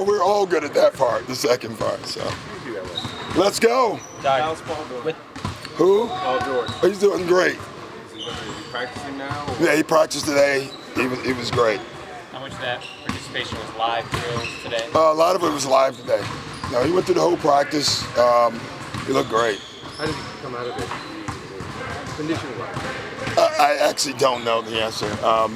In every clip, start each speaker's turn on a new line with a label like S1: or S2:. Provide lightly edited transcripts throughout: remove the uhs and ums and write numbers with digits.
S1: we're all good at that part, the second part. So let's go.
S2: How's Paul doing?
S1: Who?
S2: Paul George.
S1: He's doing great.
S2: Is he practicing now? Or?
S1: Yeah, he practiced today. He was great.
S3: How much of that participation was live drills today?
S1: A lot of it was live today. No, he went through the whole practice. He looked great.
S2: How did he come out of it? Condition-wise?
S1: I actually don't know the answer. I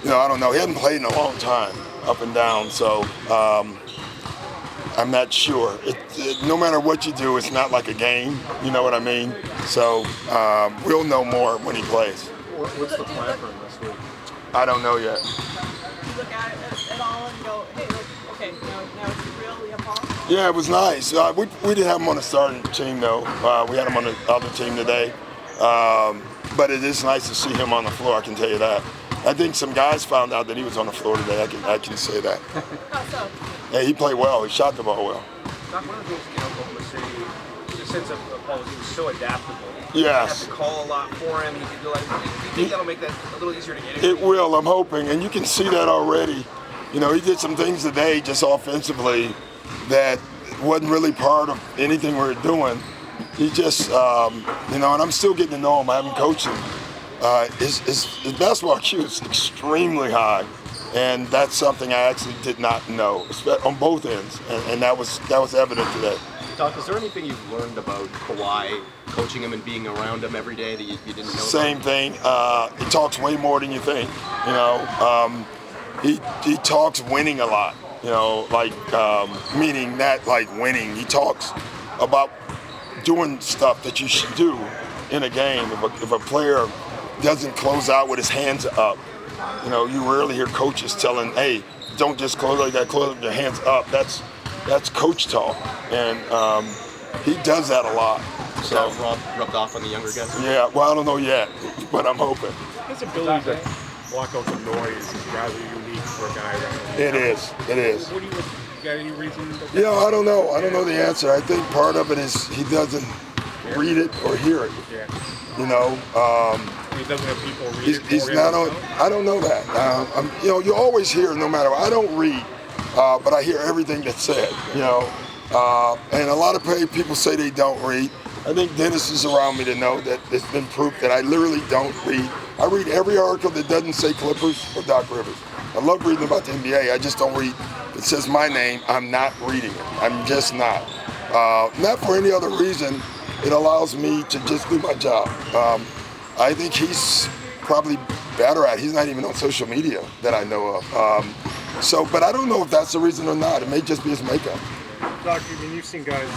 S1: don't know. He hasn't played in a long time, up and down, so I'm not sure. No matter what you do, it's not like a game, you know what I mean? So we'll know more when he plays.
S2: What's the plan for him this week?
S1: I don't know yet.
S4: You look at it at all and go, hey, look, okay, now it's real, we have Paul?
S1: Yeah, it was nice. We didn't have him on the starting team, though. We had him on the other team today. But it is nice to see him on the floor, I can tell you that. I think some guys found out that he was on the floor today. I can say that.
S4: How so?
S1: Yeah, he played well. He shot the ball well.
S5: Doc, one of the things in Oklahoma City, the sense of Paul, he was so adaptable.
S1: Yes.
S5: You have to call a lot for him. He could do like. Do you think that'll make that a little easier to get into?
S1: It will, I'm hoping, and you can see that already. You know, he did some things today just offensively that wasn't really part of anything we were doing. He just, and I'm still getting to know him. I haven't coached him. His basketball IQ is extremely high, and that's something I actually did not know on both ends, and that was evident today.
S6: Doc, is there anything you've learned about Kawhi, coaching him and being around him every day that you didn't know?
S1: Same thing. He talks way more than you think. He talks winning a lot. Meaning not like winning. He talks about doing stuff that you should do in a game. If a player doesn't close out with his hands up, you rarely hear coaches telling, "Hey, don't just close like that. Close with your hands up." That's coach talk, and he does that a lot. So
S6: rubbed off on the younger guys.
S1: Yeah, well, I don't know yet, but I'm hoping.
S7: His ability to block out the noise is rather unique for a guy right now.
S1: It is.
S7: What do you got any reason?
S1: I don't know. I don't know the answer. I think part of it is he doesn't read it or hear it.
S7: Yeah.
S1: He
S7: doesn't have people read it.
S1: He's not on. I don't know that. You always hear no matter. I don't read, but I hear everything that's said. And a lot of people say they don't read. I think Dennis is around me to know that it's been proof that I literally don't read. I read every article that doesn't say Clippers or Doc Rivers. I love reading about the NBA. I just don't read. It says my name. I'm not reading it. I'm just not. Not for any other reason. It allows me to just do my job. I think he's probably better at it. He's not even on social media that I know of. But I don't know if that's the reason or not. It may just be his makeup.
S7: Doc, you've seen guys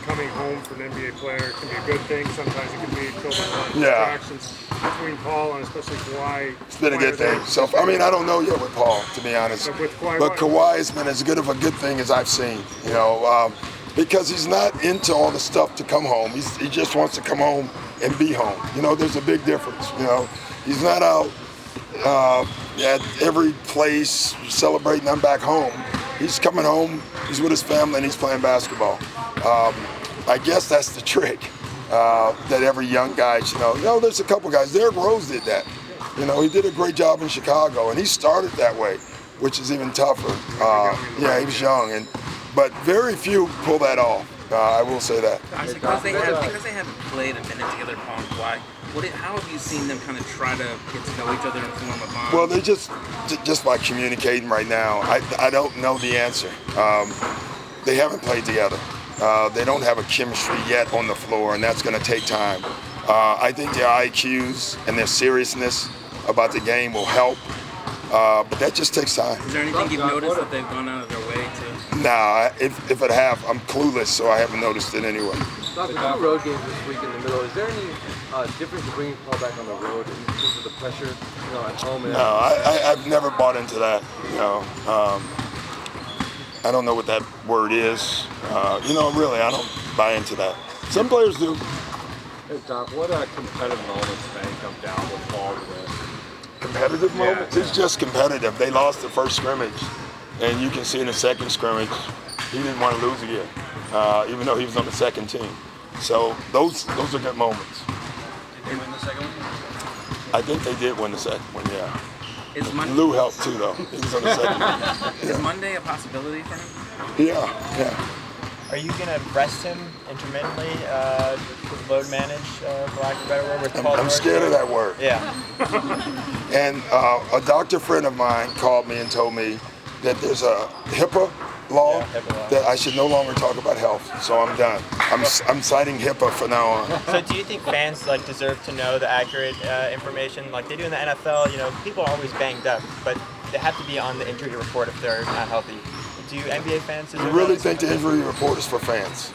S7: coming home for an NBA player. It can be a good thing. Sometimes it can be filled with distractions between Paul and especially Kawhi.
S1: It's been a good thing. So, I don't know yet with Paul, to be honest. But Kawhi has been as good of a good thing as I've seen. Because he's not into all the stuff to come home. He just wants to come home and be home. There's a big difference. He's not out at every place celebrating I'm back home. He's coming home, he's with his family, and he's playing basketball. I guess that's the trick that every young guy should know. There's a couple guys. Derrick Rose did that. He did a great job in Chicago, and he started that way, which is even tougher. He was young, but very few pull that off. I will say that.
S8: Because they haven't played a minute together, Paul and Kawhi, how have you seen them kind of try to get to know each other and form a bond?
S1: Well, they just by communicating right now. I don't know the answer. They haven't played together. They don't have a chemistry yet on the floor, and that's going to take time. I think their IQs and their seriousness about the game will help, but that just takes time.
S8: Is there anything you've noticed that they've gone out of their way to?
S1: Nah, if it have, I'm clueless, so I haven't noticed it anyway.
S2: Doc, the 2 road games this week in the middle, is there any difference in bringing Paul back on the road in terms of the pressure at home?
S1: No, I've never bought into that. I don't know what that word is. Really, I don't buy into that. Some players do.
S7: Hey, Doc, what competitive moments may come down with Paul today?
S1: Competitive moments? It's just competitive. They lost the first scrimmage, and you can see in the second scrimmage, he didn't want to lose again, even though he was on the second team. So those are good moments.
S5: Did they win the second one?
S1: I think they did win the second one, yeah. Lou helped too, though. He was on the second.
S8: Is Monday a possibility for him?
S1: Yeah.
S3: Are you going to rest him intermittently, load manage, for lack of a better word, with Paul
S1: I'm
S3: George?
S1: scared of that word.
S3: Yeah.
S1: And a doctor friend of mine called me and told me that there's a HIPAA law, that I should no longer talk about health. So I'm done. I'm citing HIPAA from now on.
S3: So do you think fans deserve to know the accurate information like they do in the NFL? You know, people are always banged up, but they have to be on the injury report if they're not healthy. Do you NBA fans deserve
S1: You really think the injury report is for fans?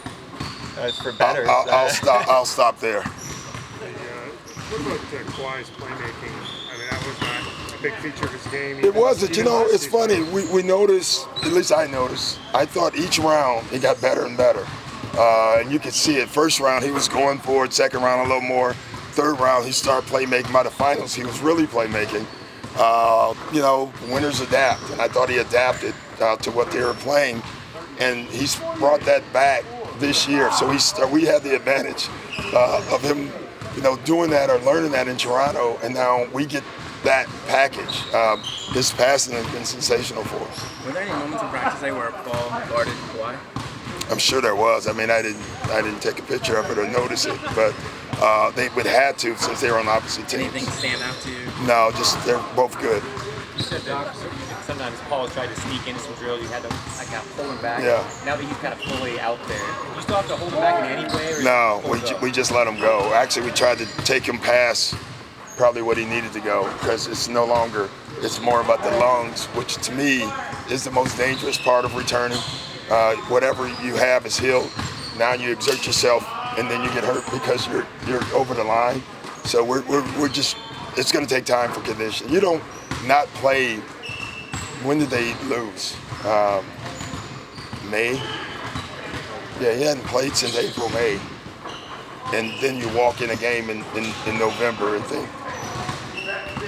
S3: It's for bettors.
S1: I'll stop there.
S7: What about Kawhi's playmaking? I mean, that was not a big feature of his game.
S1: It wasn't. You know, it's funny. We noticed, at least I noticed, I thought each round he got better and better. And you could see it. First round, he was going for it. Second round, a little more. Third round, he started playmaking. By the finals, he was really playmaking. You know, winners adapt. And I thought he adapted to what they were playing. And he's brought that back this year. So we had the advantage of him, you know, doing that or learning that in Toronto. And now we get that package. His passing has been sensational for us.
S8: Were there any moments in practice today where Paul guarded Kawhi?
S1: I'm sure there was. I mean, I didn't take a picture of it or notice it, but they would have to since they were on opposite teams.
S8: Anything stand out to you?
S1: No, just they're both good.
S3: You said that sometimes Paul tried to sneak into some drills. You had to kind of pull him back.
S1: Yeah.
S3: Now that he's kind of fully out there, you still have to hold him back in any way? Or
S1: No, we just let him go. Actually, we tried to take him past probably what he needed to go because it's no longer. It's more about the lungs, which to me is the most dangerous part of returning. Whatever you have is healed. Now you exert yourself, and then you get hurt because you're over the line. So we're just. It's going to take time for conditioning. You don't not play. When did they lose? May. Yeah, he hadn't played since April, May. And then you walk in a game in November and think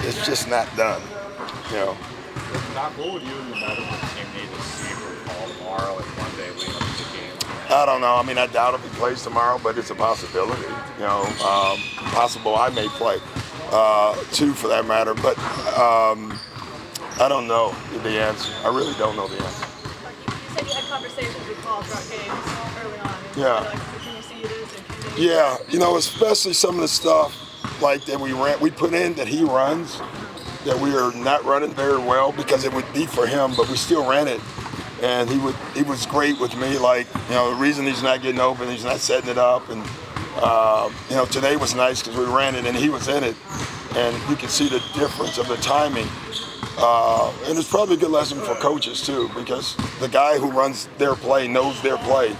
S1: it's just not done. You know.
S9: What would you and the medical team need to see from Paul tomorrow and Monday leading up to the game?
S1: I don't know. I mean, I doubt if he plays tomorrow, but it's a possibility. You know, possible I may play, too, for that matter. But I don't know the answer. I really don't know the answer.
S4: You said you had conversations with Paul throughout games early on.
S1: Yeah.
S4: Can you see this?
S1: Yeah, you know, especially some of the stuff like that we put in that he runs, that we are not running very well because it would be for him, but we still ran it. And he was great with me. Like, you know, the reason he's not getting open, he's not setting it up. And, you know, today was nice because we ran it and he was in it. And you can see the difference of the timing. And it's probably a good lesson for coaches too, because the guy who runs their play knows their play.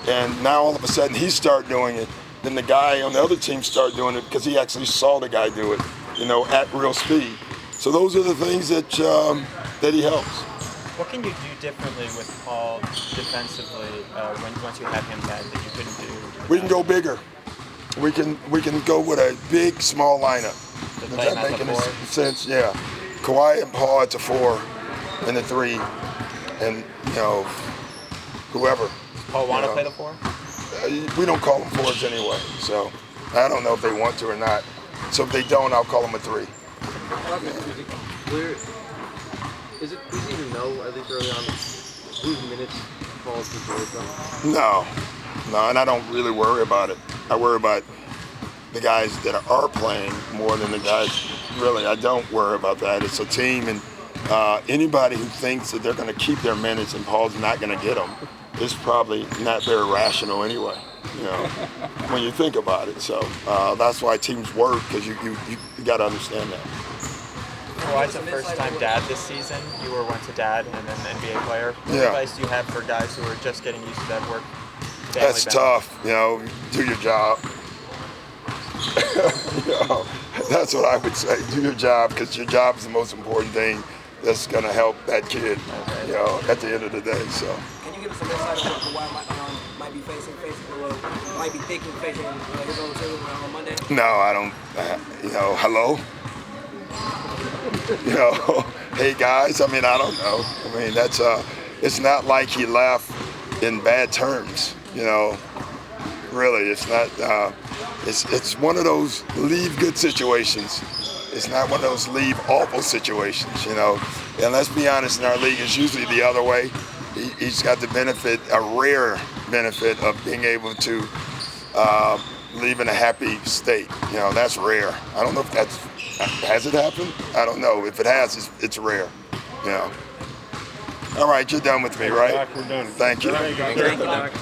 S1: And now all of a sudden he started doing it. Then the guy on the other team started doing it because he actually saw the guy do it, you know, at real speed. So those are the things that he helps.
S3: What can you do differently with Paul defensively once you have him back that you couldn't do?
S1: We can go bigger. We can go with a big, small lineup. Does that make any sense? Yeah. Kawhi and Paul at the 4 and the 3, and you know, whoever.
S3: Does Paul want to play the 4?
S1: We don't call them 4s anyway, so I don't know if they want to or not. So if they don't, I'll call them a 3.
S2: Is it easy to know, at least early on, whose minutes Paul's deserved from?
S1: No, and I don't really worry about it. I worry about the guys that are playing more than the guys. Really, I don't worry about that. It's a team, and anybody who thinks that they're going to keep their minutes and Paul's not going to get them is probably not very rational anyway, you know, when you think about it. So that's why teams work, because you got to understand that.
S3: Kawhi's a first-time dad this season. You were once a dad and then an NBA player. What advice do you have for guys who are just getting used to that work?
S1: That's tough, you know, do your job. You know, that's what I would say. Do your job, because your job is the most important thing that's going to help that kid, you know, at the end of the day. So.
S10: Can you give us some insight on what Kawhi might be facing his own team on Monday?
S1: No, I don't. You know, hello. You know, hey guys. I mean, I don't know. I mean, that's it's not like he left in bad terms. You know, really, it's not. It's one of those leave good situations. It's not one of those leave awful situations, you know. And let's be honest, in our league, it's usually the other way. He's got the benefit, a rare benefit, of being able to leave in a happy state. You know, that's rare. I don't know if has it happened? I don't know. If it has, it's rare. You know. All right, you're done with me, right?
S7: We're done.
S1: Thank you.
S7: Thank you.